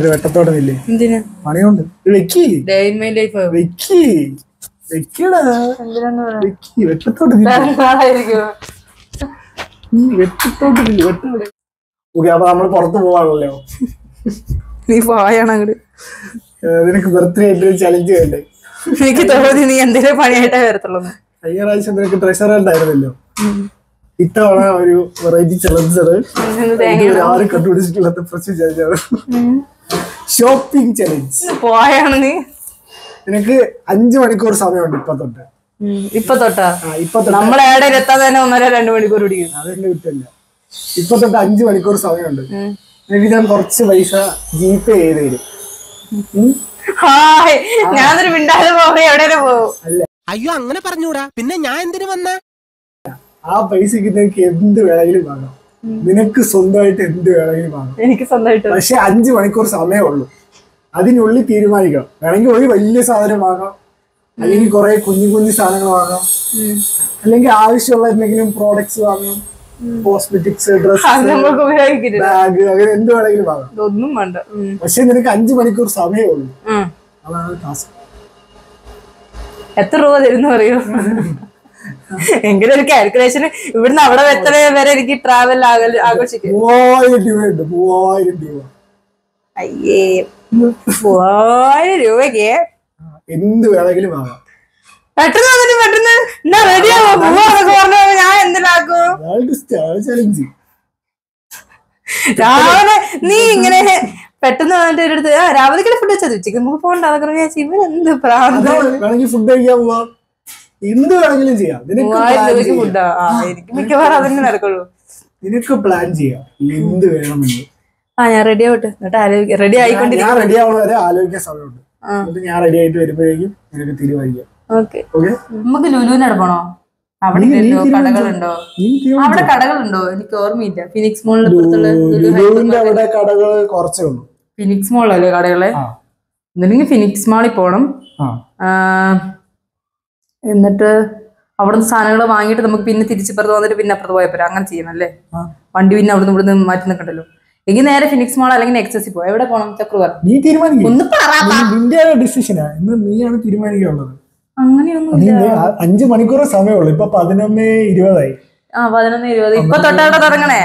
വെട്ടത്തോടൊന്നില്ലേ പണിയുണ്ട് അപ്പൊ നമ്മള് പുറത്ത് പോവാണല്ലോ. നീ പോയാണ് അങ്ങോട്ട്. നിനക്ക് ബർത്ത്ഡേ ആയിട്ട് ചലഞ്ച് വേണ്ടേ? എനിക്ക് തോന്നി നീ എന്തെങ്കിലും പണിയായിട്ടേ വരത്തുള്ളൂ. കഴിഞ്ഞ പ്രാവശ്യം നിനക്ക് ട്രഷർ ഉണ്ടായിരുന്നല്ലോ. ഇത്തവണ ഒരു വെറൈറ്റി ചലഞ്ചർ ആരും കണ്ടുപിടിച്ചിട്ടുള്ളത് ഷോപ്പിംഗ് ചലഞ്ച്. പോയാണ് നീ. നിനക്ക് 5 മണിക്കൂർ സമയമുണ്ട് ഇപ്പൊ തൊട്ടാ. നമ്മളെ എവിടെ എത്താൻ തന്നെ 1.5-2 മണിക്കൂർ പിടിക്കും. അതെന്നെ കിട്ടില്ല. ഇപ്പൊ തൊട്ട് 5 മണിക്കൂർ സമയമുണ്ട്. എനിക്ക് ഞാൻ കുറച്ച് പൈസ ജിപേ ചെയ്ത് തരും. ഞാനൊരു മിണ്ടാതെ പോകും. എവിടെ പോകും? അയ്യോ അങ്ങനെ പറഞ്ഞൂടാ. പിന്നെ ഞാൻ എന്തിനു വന്ന? ആ പൈസക്ക് നിനക്ക് എന്ത് വേണമെങ്കിലും വാങ്ങാം. നിനക്ക് സ്വന്തമായിട്ട് എന്ത് വേണമെങ്കിലും വാങ്ങാം. എനിക്ക് സ്വന്തമായിട്ട്. പക്ഷെ 5 മണിക്കൂർ സമയമുള്ളൂ. അതിനുള്ളിൽ തീരുമാനിക്കണം. വേണമെങ്കിൽ ഒരു വലിയ സാധനം വാങ്ങാം, അല്ലെങ്കിൽ കുറെ കുഞ്ഞു സാധനങ്ങൾ വാങ്ങാം, അല്ലെങ്കിൽ ആവശ്യമുള്ള എന്തെങ്കിലും പ്രോഡക്ട്സ് വാങ്ങാം. കോസ്മെറ്റിക്സ്, ഡ്രസ്, ബാഗ്, അങ്ങനെ എന്ത് വേണമെങ്കിലും വാങ്ങാം. ഒന്നും വേണ്ട. പക്ഷെ നിനക്ക് 5 മണിക്കൂർ സമയമേ ഉള്ളൂ. അതാണ് ടാസ്ക്. എത്ര രൂപ തരുന്ന അറിയോ? എങ്കിലും ഒരു കാൽക്കുലേഷന് ഇവിടുന്ന് അവിടെ വരെ എനിക്ക് ട്രാവൽ ആഘോഷിക്കും. 3000 രൂപയുണ്ട്. 3000 രൂപ. അയ്യേ, 3000 രൂപയ്ക്ക് എന്ത് വേണമെങ്കിലും വാങ്ങാം. പെട്ടെന്ന് റെഡിയാവോ? ഞാൻ എന്തിനാക്കും? രാവിലെ നീ ഇങ്ങനെ പെട്ടെന്ന് വന്നിട്ട് ഒരിടത്ത് രാവിലെ ഫുഡ് വെച്ചാൽ ഉച്ചയ്ക്ക് നമുക്ക് പോകണ്ട. അതൊക്കെ ഇവരെന്ത് ഫുഡ് കഴിക്കാൻ പോവാം. എന്ത് വേണമെങ്കിലും ചെയ്യാം. 3000 രൂപയ്ക്ക് ഫുഡാ. എനിക്ക് മിക്കവാറും അതിന് നടക്കുള്ളൂ. നിനക്ക് പ്ലാൻ ചെയ്യാം എന്ത് വേണമെന്ന്. ഞാൻ റെഡി ആവട്ടെ. എന്നിട്ട് റെഡി ആയിക്കൊണ്ടിരിക്കും. ഞാൻ റെഡി ആവണ വരെ ആലോചിക്കാൻ സമയമുണ്ട്. ഞാൻ റെഡി ആയിട്ട് വരുമ്പോഴേക്കും നിനക്ക് തീരുമാനിക്കാം. നമുക്ക് ലുലുവിനവിടെ പോണോ? അവിടെ കടകളുണ്ടോ? അവിടെ കടകളുണ്ടോ? എനിക്ക് ഓർമ്മയില്ല. ഫിനിക്സ് മോളിന്റെ അവിടെ കടകൾ കുറച്ചേ ഉള്ളൂ. ഫിനിക്സ് മോളല്ലേ കടകള്? എന്നില്ലെങ്കിൽ ഫിനിക്സ് മാളിൽ പോണം. എന്നിട്ട് അവിടുന്ന് സാധനങ്ങൾ വാങ്ങിയിട്ട് നമുക്ക് പിന്നെ തിരിച്ചിപ്പുറത്ത് വന്നിട്ട് പിന്നെ അപ്പുറത്ത് പോയപ്പോ അങ്ങനെ ചെയ്യണല്ലേ? വണ്ടി പിന്നെ അവിടുന്ന് ഇവിടുന്ന് മാറ്റി നിൽക്കണ്ടല്ലോ. എങ്കിൽ നേരെ ഫിനിക്സ് മാൾ അല്ലെങ്കിൽ എക്സസി പോ. എവിടെ പോകണം? ചക്രവാർ. നീ തീരുമാനിക്കും. നീയാണ് തീരുമാനിക്കാനുള്ളത്. അങ്ങനെയൊന്നും 5 മണിക്കൂർ സമയമുള്ളൂ. ഇപ്പൊ 11:20. 11:20. ഇപ്പൊ തൊട്ടവിടെ തുടങ്ങണേ.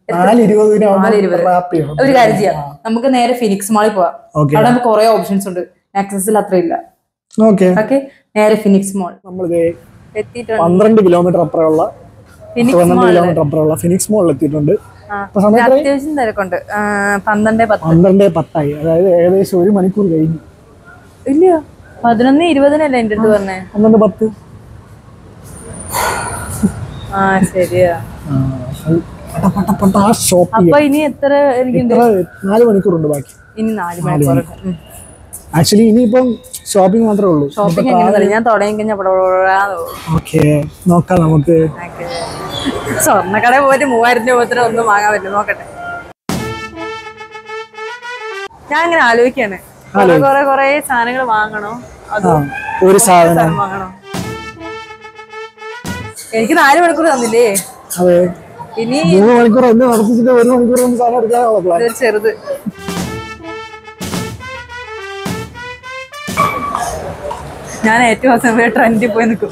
4:20. ഒരു കാര്യം ചെയ്യാം, നമുക്ക് നേരെ ഫിനിക്സ് മാളിൽ പോവാം. അവിടെ നമുക്ക് കുറെ ഓപ്ഷൻസ് ഉണ്ട്. ആക്സസിൽ അത്ര ഇല്ല. ഓക്കെ, നേരെ ഫിനിക്സ് മാൾ. നമ്മളിത് 12 കിലോമീറ്റർ അപ്പുറമുള്ള ഫിനിക്സ് മാളിൽ എത്തിയിട്ടുണ്ട്. അത്യാവശ്യം തിരക്കുണ്ട്. 12:10. അതായത് ഏകദേശം 1 മണിക്കൂർ കഴിഞ്ഞു. ഇല്ല, 11:20 എന്റെ അടുത്ത് പറഞ്ഞേ. 12:10. ശരിയാ. അപ്പൊ ഇനി എത്ര? എനിക്ക് 4 മണിക്കൂറുണ്ട് ബാക്കി. ഇനി 4 മണിക്കൂർ. ആക്ച്വലി ഇനിയിപ്പം ഷോപ്പിംഗ് മാത്രമേ ഉള്ളൂ. ഷോപ്പിംഗ് ഞാൻ തുടങ്ങി കഴിഞ്ഞാൽ നോക്കാം. നമുക്ക് സ്വർണ്ണക്കടയിൽ പോയിട്ട് 3000 രൂപ ഒന്നും വാങ്ങാൻ പറ്റും. നോക്കട്ടെ. ഞാൻ ഇങ്ങനെ ആലോചിക്കാണ്, കൊറേ സാധനങ്ങൾ വാങ്ങണോ അതോ ഒരു സാധനം വാങ്ങണോ? എനിക്ക് 4 മണിക്കൂർ തന്നില്ലേ? ഇനി 3 മണിക്കൂർ ഒന്ന് നടത്തിച്ചിട്ട് 1 മണിക്കൂർ സാധനം എടുക്കാനുള്ള ചെറുത്. ഞാൻ ഏറ്റവും അവസാനം ട്രെൻഡിൽ പോയി നിൽക്കും.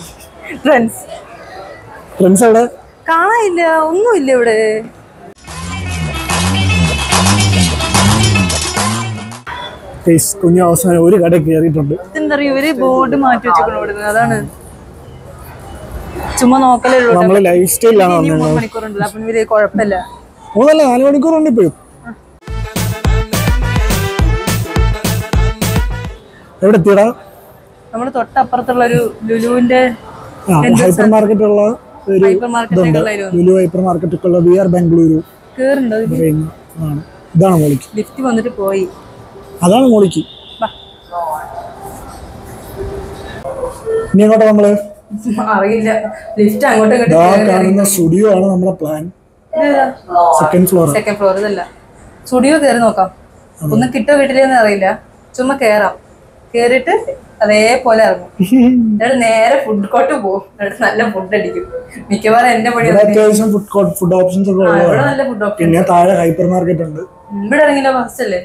ട്രെൻഡ്സ് അവിടെ കാണാനില്ല, ഒന്നുമില്ല ഇവിടെ. കുഞ്ഞു അവസാനം ഒരു കട കയറിയിട്ടുണ്ട്. എന്താ പറയുക, ഇവര് ബോർഡ് മാറ്റി വെച്ചിട്ടുണ്ട്. അതാണ് ചുമ്മാ നോക്കലേ ഉള്ളൂ. നമ്മള് ലൈഫ് സ്റ്റൈലാണ്. 3 മണിക്കൂറുണ്ടല്ലോ, അപ്പൊ ഇവര് കുഴപ്പമില്ല. 4 മണിക്കൂറുണ്ട് ഇപ്പോഴും. എവിടെ എത്തിയടാ? നമ്മള് തൊട്ടപ്പുറത്തുള്ള ഒരു ലുലുവിന്റെ ഹൈപ്പർ മാർക്കറ്റ് ഉള്ള ലുലു ഹൈപ്പർ മാർക്കറ്റ് ഉള്ള വിആർ ബാംഗ്ലൂരു ഇതാണ് മോളിക്ക്. ലിഫ്റ്റ് വന്നിട്ട് പോയി. അതാണ് മോളിക്ക്. ഇനി എങ്ങോട്ടാ നമ്മള്? അറിയില്ല. ലിഫ്റ്റ് അങ്ങോട്ടും കാണുന്ന സ്റ്റുഡിയോ ആണ് നമ്മുടെ പ്ലാൻ. സെക്കൻഡ് ഫ്ലോർ ഇതല്ല. സ്റ്റുഡിയോ കയറി നോക്കാം. ഒന്നും കിട്ടോ കിട്ടില്ലെന്ന് അറിയില്ല. ചുമ്മാ കേറാം. കേറിയിട്ട് അതേപോലെ ഇറങ്ങും. എന്നിട്ട് നേരെ ഫുഡ് കോർട്ട് പോകും. എന്നിട്ട് നല്ല ഫുഡ് അടിക്കും. മിക്കവാറും എന്റെ പണി അത്യാവശ്യം ഫുഡ് ഓപ്ഷൻസ് ഒക്കെ ഇവിടെ നല്ല ഫുഡ് ഓപ്ഷൻ. പിന്നെ താഴെ ഹൈപ്പർ മാർക്കറ്റ് ഉണ്ട്. ഇവിടെ ഇറങ്ങില്ല ഫസ്റ്റ് അല്ലേ?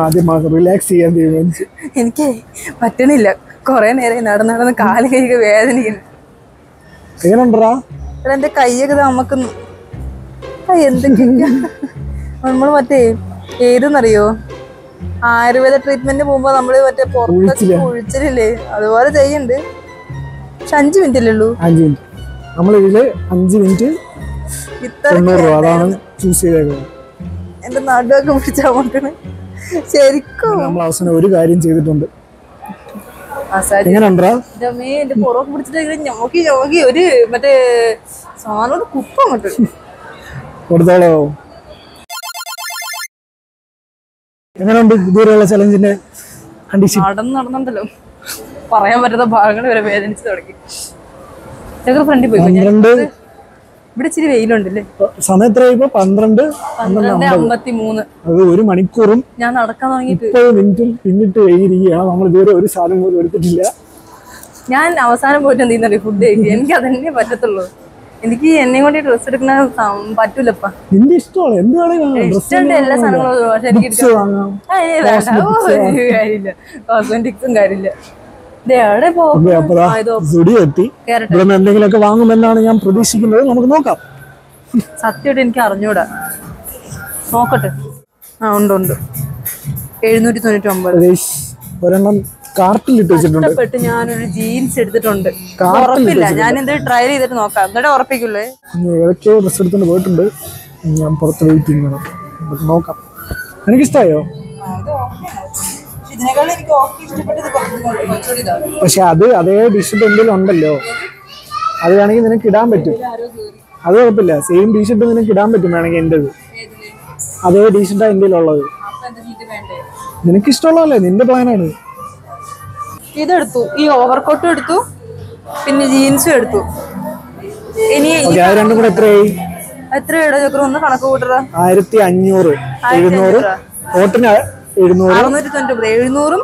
ആദ്യം റിലാക്സ് ചെയ്യാൻ തീരുമാനിച്ചു. എനിക്ക് പറ്റണില്ല. കൊറേ നേരം നടന്ന് കാല് കൈക്ക് വേദനിക്കുന്നു. എങ്ങനെയുണ്ടാ? എന്റെ കൈയൊക്കെ നമുക്കുന്നു. എന്തൊക്കെയാ നമ്മള് മറ്റേ ഏതെന്നറിയോ, ആയുർവേദ ട്രീറ്റ്മെന്റ് പോകുമ്പോ നമ്മള് മറ്റേ പുറത്തൊക്കെ കുഴിച്ചില്ലേ, അതുപോലെ ചെയ്യുന്നുണ്ട്. പക്ഷെ 5 മിനിറ്റ് അല്ലേ ഉള്ളൂ. 5 മിനിറ്റ്. നമ്മളിതില് 5 മിനിറ്റ് 90 രൂപ അതാണ് ചൂസ് ചെയ്തേക്കുന്നത്. എന്റെ നടുവൊക്കെ പിടിച്ചാ നോക്കണേ ശരിക്കും. നമ്മൾ അവസാനം ഒരു കാര്യം ചെയ്തിട്ടുണ്ട്. എങ്ങനെയുണ്ടാ? എന്റെ പുറമൊക്കെ പിടിച്ചിട്ട് നോക്കി നോക്കി ഒരു മറ്റേ സാധനം കുപ്പ അങ്ങോട്ട് കൊടുത്തോളോ. എങ്ങനെയുണ്ട് ഇതുവരെയുള്ള ചലഞ്ചിന്റെ കണ്ടീഷൻ? നടന്നുണ്ടല്ലോ പറയാൻ പറ്റുന്ന ഭാഗങ്ങൾ വരെ വേദനിച്ച് തുടങ്ങി. ഫ്രണ്ടിൽ പോയി. 12 ഇവിടെ ഇച്ചിരി വെയിലുണ്ടല്ലേ? സമയം എത്ര? 12:53. അത് 1 മണിക്കൂറും ഞാൻ നടക്കാൻ തുടങ്ങിയിട്ട് 30 മിനിറ്റും പിന്നിട്ട് കഴിഞ്ഞിരിക്കുകയാണ്. നമ്മൾ ഇതുവരെ ഒരു സാധനം പോലും എടുത്തിട്ടില്ല. ഞാൻ അവസാനം പോയിട്ട് എന്ത് ചെയ്യുന്നറിയോ, ഫുഡ് കഴിക്കുക. എനിക്ക് അതന്നെ പറ്റത്തുള്ളൂ. എനിക്ക് എന്നെ കൊണ്ട് ഡ്രസ്സ് എടുക്കുന്ന പറ്റൂലപ്പ. നിന്റെ ഇഷ്ടമാണ് എന്ത് വേണമെങ്കിലും. ഇഷ്ടമുണ്ട് എല്ലാ സാധനങ്ങളും. പക്ഷെ എനിക്ക് കാര്യമില്ല, കോസ്മെറ്റിക്സും കാര്യമില്ല. എന്തെങ്കിലുമൊക്കെ വാങ്ങുമെന്നാണ് ഞാൻ പ്രതീക്ഷിക്കുന്നത്. നമുക്ക് നോക്കാം. സത്യമായിട്ട് എനിക്ക് അറിഞ്ഞൂടാ. നോക്കട്ടെ. ഉണ്ട് 799. ഒരെണ്ണം കാർട്ടിലിട്ട് വെച്ചിട്ടുണ്ട്. ഞാനൊരു ജീൻസ് എടുത്തിട്ടുണ്ട്. ഉറപ്പില്ല, ഞാൻ എന്ത് ട്രയൽ ചെയ്തിട്ട് നോക്കാം. എന്നിട്ട് ഉറപ്പിക്കുള്ളേ. ഏതൊക്കെയോ ഡ്രസ് എടുത്തോണ്ട് പോയിട്ടുണ്ട്. ഞാൻ പുറത്ത് വെയിറ്റിംഗ് വേണം. നോക്കാം. എനിക്കിഷ്ടായോ? പക്ഷെ അതേ ടീഷർട്ട് എന്തെങ്കിലും ഉണ്ടല്ലോ, അത് വേണമെങ്കിൽ നിനക്ക് ഇടാൻ പറ്റും. അത് കുഴപ്പമില്ല. സെയിം ടീഷർട്ട് നിനക്ക് ഇടാൻ പറ്റും വേണമെങ്കിൽ. എന്റേത് അതേ ടീഷർട്ടാണ് എന്തെങ്കിലും ഉള്ളത്. നിനക്ക് ഇഷ്ടമുള്ളതല്ലേ, നിന്റെ പ്ലാനാണ്. ഇതെടുത്തു, ഈ ഓവർകോട്ടും എടുത്തു, പിന്നെ ജീൻസും എടുത്തു. ഇനി രണ്ടും കൂടെ എത്രയായി? എത്രയുടെ ചക്രം ഒന്ന് കണക്ക് കൂട്ടറ? 1500. 700 കോട്ടിന് 700. 699. 700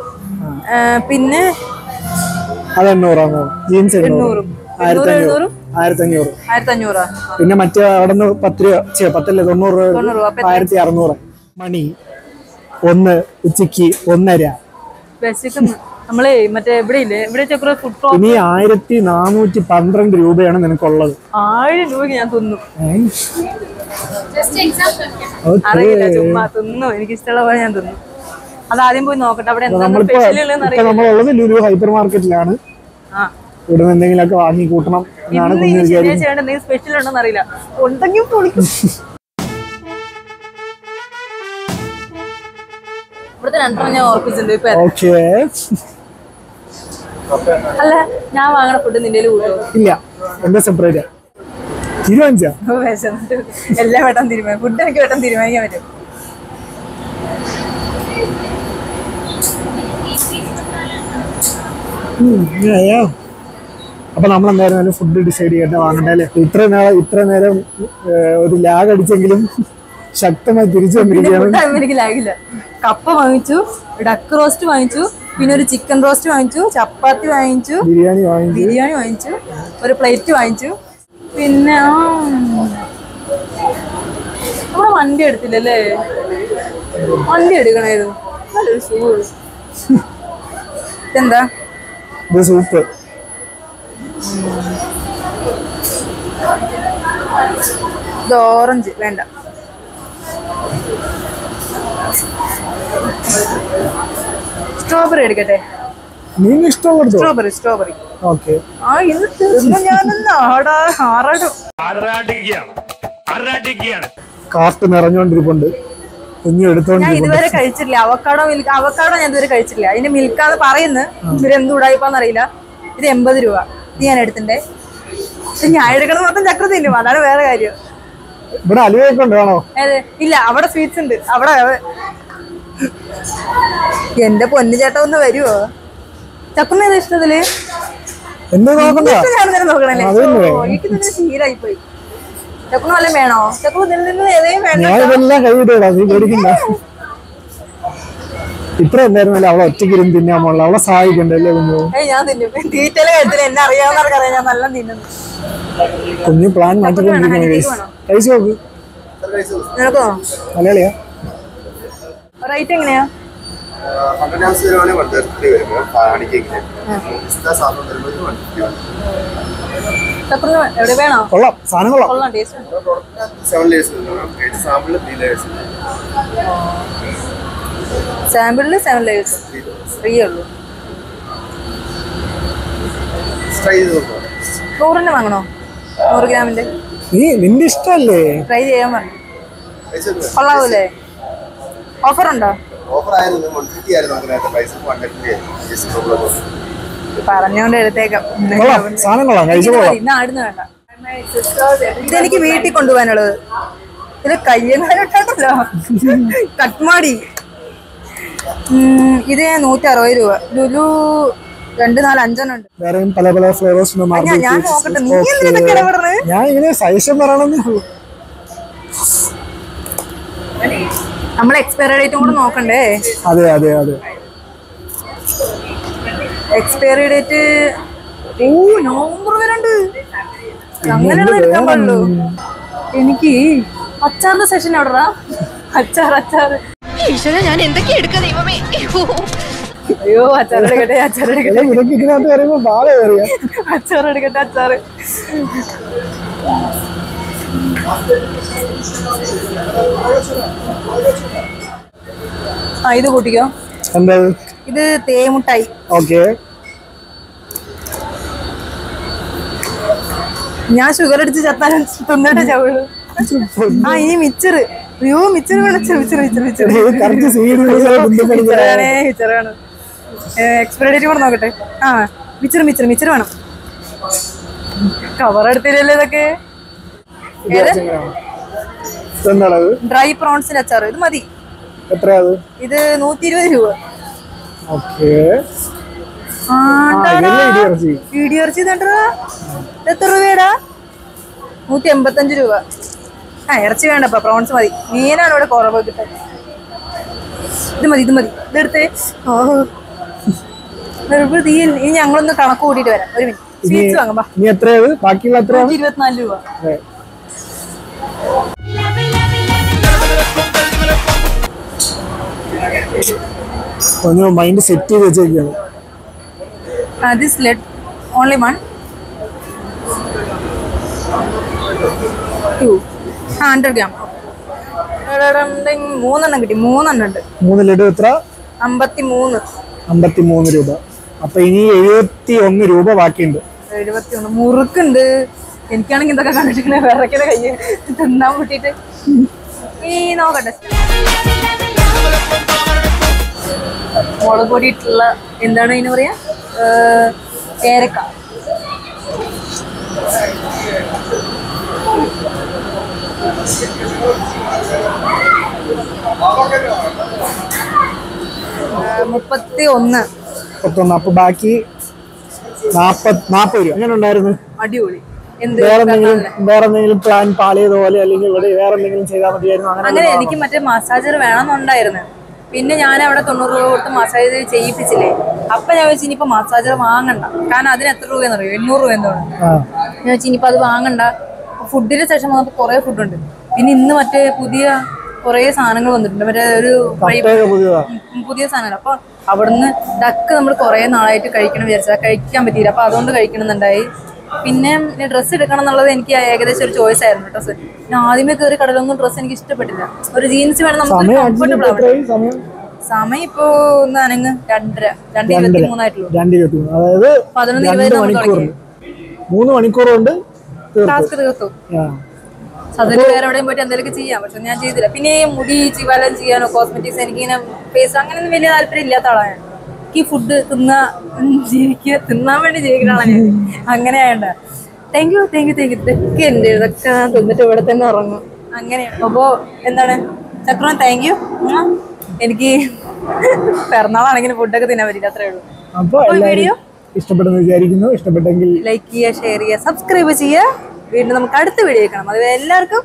പിന്നെ അത് 800. ജീൻസ് 800. 1500. പിന്നെ മറ്റേ അവിടെ നിന്ന് 10 രൂപ 10 90 രൂപ 1600. മണി 1 ഉച്ചക്ക് 1:30. നമ്മളെ മറ്റേ ഇവിടെ ഇല്ലേ, ഇവിടെ ചക്ര ഫുഡ് കോർട്ട്. ഇനി 1412 രൂപയാണ് നിനക്കുള്ളത്. 1000 രൂപയ്ക്ക് ഞാൻ തിന്നു. അറിയില്ല, ചുമ്മാ തിന്നു. എനിക്ക് ഇഷ്ടമുള്ള പോലെ ഞാൻ തിന്നു. അത് ആദ്യം പോയി നോക്കട്ടെ അവിടെ നമ്മളുള്ളത് ലുലു ഹൈപ്പർ മാർക്കറ്റിലാണ്. ഇവിടെ എന്തെങ്കിലുമൊക്കെ വാങ്ങി കൂട്ടണം എന്നാണ്. സ്പെഷ്യൽ ഉണ്ടോന്ന് അറിയില്ല. ഉണ്ടെങ്കിൽ പൊളിക്കും. ഇവിടുത്തെ 2 ഞാൻ ഓർപ്പിച്ചിട്ടുണ്ട്. അല്ല, ഞാൻ വാങ്ങണ ഫുഡ് നിന്റെ കൂട്ടുമോ? ഇല്ല, എന്താ സെപ്പറേറ്റ് തീരുമാനിച്ച എല്ലാം പെട്ടെന്ന് തീരുമാനം. ഫുഡ് എനിക്ക് പെട്ടെന്ന് തീരുമാനിക്കാൻ പറ്റും. അപ്പൊ നമ്മൾ എന്തായാലും ഫുഡ് ഡിസൈഡ് ചെയ്യേണ്ട വാങ്ങണ്ടല്ലേ. ഇത്ര നേരം ഒരു ലാഗ് അടിച്ചെങ്കിലും ശക്തമായി തിരിച്ചു വന്നിരിക്കുകയാണ്. എനിക്ക് ലാഗില്ല. കപ്പ വാങ്ങിച്ചു, ഡക്ക് റോസ്റ്റ് വാങ്ങിച്ചു, പിന്നെ ഒരു ചിക്കൻ റോസ്റ്റ് വാങ്ങിച്ചു, ചപ്പാത്തി വാങ്ങിച്ചു, ബിരിയാണി വാങ്ങിച്ചു, ഒരു പ്ലേറ്റ് വാങ്ങിച്ചു. പിന്നെ നമ്മുടെ വണ്ടി എടുത്തില്ലല്ലേ? വണ്ടി എടുക്കണായിരുന്നു. നല്ലൊരു ഷൂ. ഇതെന്താ? സൂപ്പ്. ഇത് ഓറഞ്ച് വേണ്ട. സ്ട്രോബെറി എടുക്കട്ടെ? സ്ട്രോബെറി. കാർട്ട് നിറഞ്ഞോണ്ടിരിപ്പുണ്ട്. ഞാൻ ഇതുവരെ കഴിച്ചിട്ടില്ല. അവക്കാടോ ഞാൻ ഇതുവരെ കഴിച്ചിട്ടില്ല. അതിന്റെ മിൽക്കാന്ന് പറയുന്നു. ഇവരെന്ത് ഉടായിപ്പാന്നറിയില്ല. ഇത് 80 രൂപ. ഇത് ഞാൻ എടുത്തിണ്ടേ. ഞാൻ എടുക്കണത് മൊത്തം ചക്ര തിന്നും. അതാണ് വേറെ കാര്യം. ഇവിടെ അലുവയൊക്കെ ഉണ്ട് വേണോ? ഇല്ല, അവിടെ സ്വീറ്റ്സ് ഉണ്ട്. അവിടെ എന്റെ പൊന്നു ചേട്ടൻ ഒന്ന് വരുവോ? ചക്കുന്ന ഏതാ ഇഷ്ടത്തില്? നോക്കണല്ലേ? എനിക്ക് ശീലായി പോയി. ചക്കുന്ന വല്ല വേണോ? ചക്കുന്ന ഏതേലും വേണ്ട. ഇത്ര എന്തായിരുന്നല്ലേ അവളെ ഒറ്റയ്ക്ക് ഇരുന്ന് തിന്നാൻ പോകണം, അവളെ സഹായിക്കണ്ടല്ലേ കുഞ്ഞു. ഞാൻ തിന്നും. തീറ്റയിലെ കാര്യത്തിൽ എന്നെ അറിയാവുന്നവർക്കറിയാം, ഞാൻ നല്ല തിന്നുന്നു. കുഞ്ഞു പ്ലാൻ മാറ്റിക്കൊണ്ടിരിക്കുന്നു. കഴിച്ചു നോക്ക്. നിനക്കോ? മലയാളിയാ? റേറ്റ് എങ്ങനെയാ? 100 grams വരുവാണെങ്കിൽ 130 വരും. ഹണിക്കേക്കിന് എവിടെ വേണോ? കൊള്ളാം, സാധനം കൊള്ളാം. കൊള്ളാം, ടേസ്റ്റ് ഉണ്ട്. 7 layers സാമ്പിളിൽ 3 layers. സാമ്പിളില് 7 layers ഫ്രീ ഉള്ളൂ. ട്രൈ ചെയ്ത് നോക്കാം. 100 വാങ്ങണോ? 100 ഗ്രാമിന്റെ നിന്റെ ഇഷ്ടല്ലേ? ട്രൈ ചെയ്യാൻ പറഞ്ഞു. കൊള്ളാവൂലേ? ഓഫർ ഉണ്ടോ? ഓഫർ ആയിരുന്നു 150 ആയിരുന്നു. അതിനകത്ത് പ്രൈസ് 150 ആയിരുന്നു. പറഞ്ഞോണ്ട് എടുത്തേക്കാം. കൊള്ളാം, സാധനം കൊള്ളാം, കഴിച്ചു കൊള്ളാം. ഇന്ന് ആടുന്ന് വേണ്ട. ഇതെനിക്ക് വീട്ടിൽ കൊണ്ടുപോകാനുള്ളത്. ഇത് കയ്യങ്ങാനോ കട്ട്മാടി. ഇത് 160 രൂപ. ലുലു 2, 4, 5 ഉണ്ട്. വേറെയും പല പല ഫ്ലേവേഴ്സ് ഉണ്ട്. ഞാൻ നോക്കട്ടെ. നീ എന്തിനൊക്കെ ഇടപെടുന്നത്? ഞാൻ ഇങ്ങനെ സജഷൻ പറയണമെന്നേ ഉള്ളൂ. നമ്മൾ എക്സ്പയറി ഡേറ്റും കൂടെ നോക്കണ്ടേ? അതെ അതെ അതെ. എക്സ്പയറി ഡേറ്റ് നവംബർ വരെ ഉണ്ട്. അങ്ങനെയുള്ള എടുക്കാൻ പാടുള്ളൂ. എനിക്ക് അച്ചാറിന്റെ സെഷൻ എവിടെടാ? അച്ചാർ ഞാൻ എന്തൊക്കെയാ എടുക്കുക ദൈവമേ. അയ്യോ, അച്ചാറെടുക്കട്ടെ. അച്ചാറെടുക്കട്ടെ. ഇതിനകത്ത് പറയുമ്പോ ബാധ കയറിയാ. അച്ചാറെടുക്കട്ടെ. അച്ചാറ് ഇത് കൂട്ടിക്കോ. എന്താ ഇത് തേമുട്ടായി. ഓക്കെ. ഞാൻ ഷുഗർ അടിച്ച് ചത്താലും തിന്നിട്ട് ചവളു. ഈ മിച്ചറ്. അയ്യോ, മിച്ചറ് വേണം. എക്സ്പയറി ഡേറ്റ് കൂടെ നോക്കട്ടെ. മിച്ചറ് വേണം. കവർ എടുത്തില്ലല്ലോ ഇതൊക്കെ. ഡ്രൈ പ്രോൺസിന്റെ അച്ചാർ. ഇത് മതി. ഇത് 120 രൂപ. ഇടിയിറച്ചി എത്ര രൂപയാടാ? 185 രൂപ. ഇറച്ചി വേണ്ടപ്പ, പ്രോൺസ് മതി. മീനാണ് ഇവിടെ കുറവ് കിട്ടാൻ. ഇത് മതി. ഇതെടുത്തേ. ഇനി ഞങ്ങളൊന്ന് കണക്ക് കൂട്ടിട്ട് വരാം. ഒരു മിനിറ്റ്. സ്വീറ്റ്സ് വാങ്ങാം. 124 രൂപ. മൈൻഡ് സെറ്റ് ചെയ്ത് വെച്ചേക്കാണ്. This let only 1 2 100 gram. 3 കിട്ടി. 3 ഉണ്ട്. 3 ലഡു എത്ര? 53 രൂപ. അപ്പൊ ഇനി 71 രൂപ ബാക്കിയുണ്ട്. 71 മുറുക്കുണ്ട്. എനിക്കാണെങ്കിൽ ഇതൊക്കെ കണ്ടിട്ട് വിറക്കിന്റെ കയ്യ് തിന്നാൻ കൂട്ടിട്ട് ഈ നോക്കട്ടെ. മുളക് പൊടിയിട്ടുള്ള എന്താണ് ഇതിന് പറയാ? ഏരക്ക. $31. അപ്പൊ ബാക്കി 40 രൂപ. എങ്ങനെ ഉണ്ടായിരുന്നു? അടിപൊളി. വേറെ എന്തെങ്കിലും പ്ലാൻ പാളിയതുപോലെ അല്ലെങ്കിൽ ഇവിടെ വേറെ എന്തെങ്കിലും ചെയ്താൽ മതിയായിരുന്നു? അങ്ങനെ എനിക്ക് മറ്റേ മസാജർ വേണമെന്നുണ്ടായിരുന്നു. പിന്നെ ഞാൻ അവിടെ 90 രൂപ കൊടുത്ത് മസാജ് ചെയ്യിപ്പിച്ചില്ലേ. അപ്പൊ ഞാൻ വെച്ച് ഇനിയിപ്പോ മസാജർ വാങ്ങണ്ട. കാരണം അതിന് എത്ര രൂപയെന്ന് അറിയോ? 800 രൂപ എന്തോണം. ഞാൻ വെച്ച് ഇനിയിപ്പോ അത് വാങ്ങണ്ട. ഫുഡിന് ശേഷം വന്നപ്പോ കുറെ ഫുഡുണ്ട്. പിന്നെ ഇന്ന് മറ്റേ പുതിയ കുറെ സാധനങ്ങൾ വന്നിട്ടുണ്ട്. മറ്റേ ഒരു പുതിയ സാധനങ്ങൾ. അപ്പൊ അവിടുന്ന് ഡക്ക് നമ്മൾ കുറെ നാളായിട്ട് കഴിക്കണം വിചാരിച്ചാൽ കഴിക്കാൻ പറ്റിയില്ല. അപ്പൊ അതുകൊണ്ട് കഴിക്കണമെന്നുണ്ടായി. പിന്നെ ഡ്രസ്സ് എടുക്കണം എന്നുള്ളത് എനിക്ക് ഏകദേശം ഒരു ചോയ്സ് ആയിരുന്നു. ഡ്രസ്സ് ഞാൻ ആദ്യമേ കയറി കടലൊന്നും ഡ്രസ്സ് എനിക്ക് ഇഷ്ടപ്പെട്ടില്ല. ഒരു ജീൻസ് വേണം നമുക്ക് കംഫർട്ടബിൾ ആവണം. സമയം ഇപ്പൊ ഒന്ന് അനങ്ങ് 2:23 ആയിട്ടുള്ളൂ. 2:23. അതായത് 11:20 3 മണിക്കൂർ കൊണ്ട് ടാസ്ക് തീർത്തു. അതിന് വേറെ എവിടെയും പോയിട്ട് എന്തെങ്കിലും ചെയ്യാം. പക്ഷെ ഞാൻ ചെയ്തില്ല. പിന്നെ മുടി വലം ചെയ്യാനോ കോസ്മെറ്റിക്സ് എനിക്കിങ്ങനെ ഫേസ് അങ്ങനെയൊന്നും വലിയ താല്പര്യം ഇല്ലാത്ത ആളാണ്. ഈ ഫുഡ് തിന്നാൻ വേണ്ടി ജീവിക്കുന്ന ആളാണ് ഞാൻ. അങ്ങനെ ആയണ്ട. Thank you. ഇതൊക്കെ ഉണ്ട്. ഇതൊക്കെ തിന്നിട്ട് ഇവിടെ തന്നെ ഉറങ്ങും. അങ്ങനെയാണ്. അപ്പോ എന്താണ് ചക്രം? Thank you. എനിക്ക് പിറന്നാളാണെങ്കിലും ഫുഡൊക്കെ തിന്നാൻ പറ്റില്ല. അത്രേ ഉള്ളൂ. അപ്പോൾ വീഡിയോ ഇഷ്ടപ്പെടുന്നു വിചാരിക്കുന്നു. ഇഷ്ടപ്പെട്ടെങ്കിൽ ലൈക്ക് ചെയ്യുക, ഷെയർ ചെയ്യുക, സബ്സ്ക്രൈബ് ചെയ്യുക. വീണ്ടും നമുക്ക് അടുത്ത വീഡിയോ കാണാം. അതുവരെ എല്ലാവർക്കും